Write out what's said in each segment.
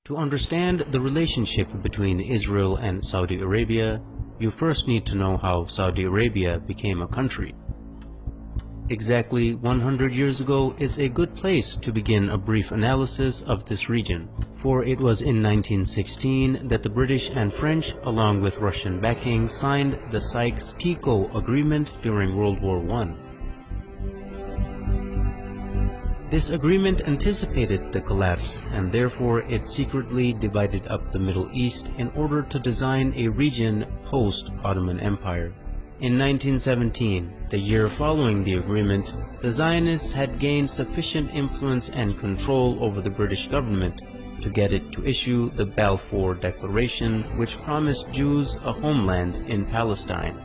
To understand the relationship between Israel and Saudi Arabia, you first need to know how Saudi Arabia became a country. Exactly 100 years ago is a good place to begin a brief analysis of this region, for it was in 1916 that the British and French, along with Russian backing, signed the Sykes-Picot Agreement during World War I. This agreement anticipated the collapse, and therefore it secretly divided up the Middle East in order to design a region post-Ottoman Empire. In 1917, the year following the agreement, the Zionists had gained sufficient influence and control over the British government to get it to issue the Balfour Declaration, which promised Jews a homeland in Palestine.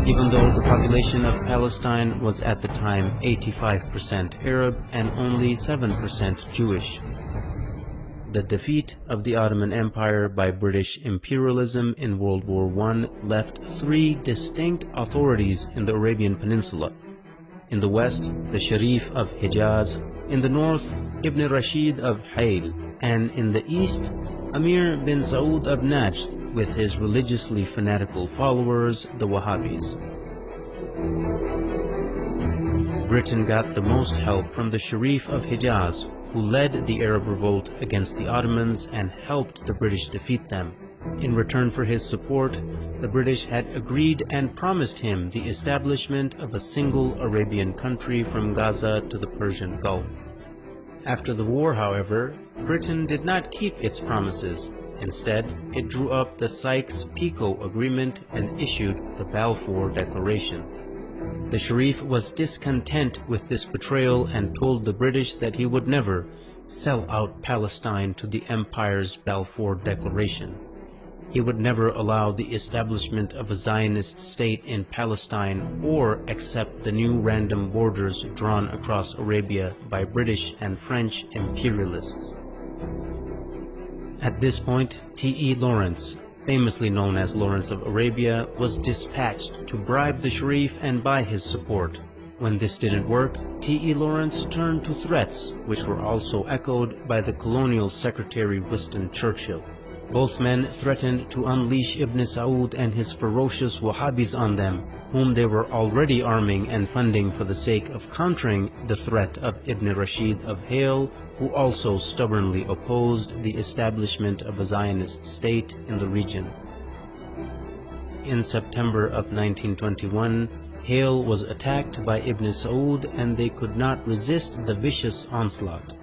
Even though the population of Palestine was at the time 85% Arab and only 7% Jewish. The defeat of the Ottoman Empire by British imperialism in World War I left three distinct authorities in the Arabian Peninsula. In the west, the Sharif of Hijaz; in the north, Ibn Rashid of Hayl; and in the east, Amir bin Saud of Najd with his religiously fanatical followers, the Wahhabis. Britain got the most help from the Sharif of Hijaz, who led the Arab revolt against the Ottomans and helped the British defeat them. In return for his support, the British had agreed and promised him the establishment of a single Arabian country from Gaza to the Persian Gulf. After the war, however, Britain did not keep its promises. Instead, it drew up the Sykes-Picot Agreement and issued the Balfour Declaration. The Sharif was discontent with this betrayal and told the British that he would never sell out Palestine to the Empire's Balfour Declaration. He would never allow the establishment of a Zionist state in Palestine or accept the new random borders drawn across Arabia by British and French imperialists. At this point, T.E. Lawrence, famously known as Lawrence of Arabia, was dispatched to bribe the Sharif and buy his support. When this didn't work, T.E. Lawrence turned to threats, which were also echoed by the colonial secretary Winston Churchill. Both men threatened to unleash Ibn Saud and his ferocious Wahhabis on them, whom they were already arming and funding for the sake of countering the threat of Ibn Rashid of Hayl, who also stubbornly opposed the establishment of a Zionist state in the region. In September of 1921, Hayl was attacked by Ibn Saud and they could not resist the vicious onslaught.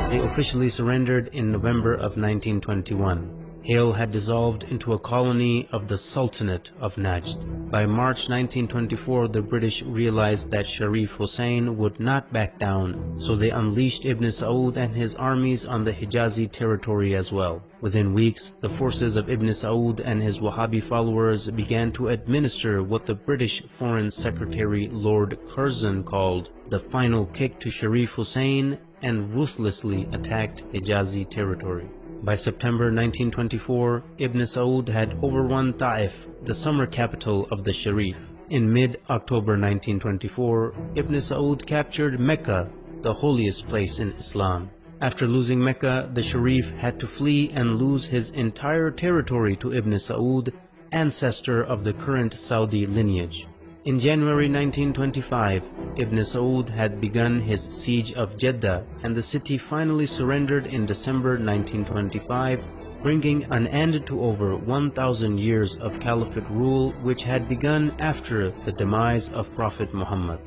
They officially surrendered in November of 1921. Hayl had dissolved into a colony of the Sultanate of Najd. By March 1924, the British realized that Sharif Hussein would not back down, so they unleashed Ibn Saud and his armies on the Hijazi territory as well. Within weeks, the forces of Ibn Saud and his Wahhabi followers began to administer what the British Foreign Secretary Lord Curzon called the final kick to Sharif Hussein, and ruthlessly attacked Hijazi territory. By September 1924, Ibn Saud had overrun Taif, the summer capital of the Sharif. In mid-October 1924, Ibn Saud captured Mecca, the holiest place in Islam. After losing Mecca, the Sharif had to flee and lose his entire territory to Ibn Saud, ancestor of the current Saudi lineage. In January 1925, Ibn Saud had begun his siege of Jeddah, and the city finally surrendered in December 1925, bringing an end to over 1,000 years of caliphate rule which had begun after the demise of Prophet Muhammad.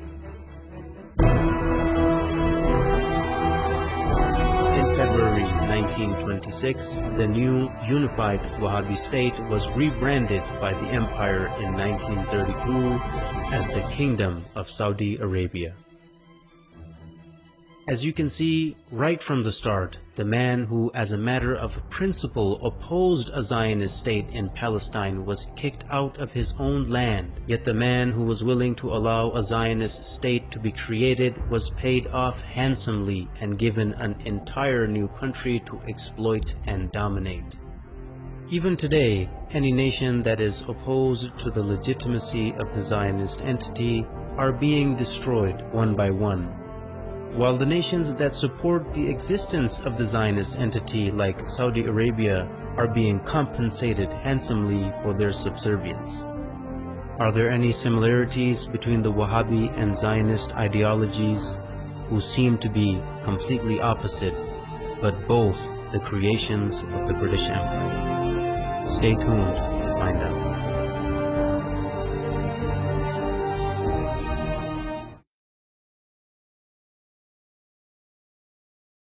In February 1926, the new unified Wahhabi state was rebranded by the empire in 1932 as the Kingdom of Saudi Arabia. As you can see right from the start, the man who as a matter of principle opposed a Zionist state in Palestine was kicked out of his own land, yet the man who was willing to allow a Zionist state to be created was paid off handsomely and given an entire new country to exploit and dominate. Even today, any nation that is opposed to the legitimacy of the Zionist entity are being destroyed one by one, while the nations that support the existence of the Zionist entity like Saudi Arabia are being compensated handsomely for their subservience. Are there any similarities between the Wahhabi and Zionist ideologies, who seem to be completely opposite, but both the creations of the British Empire? Stay tuned to find out.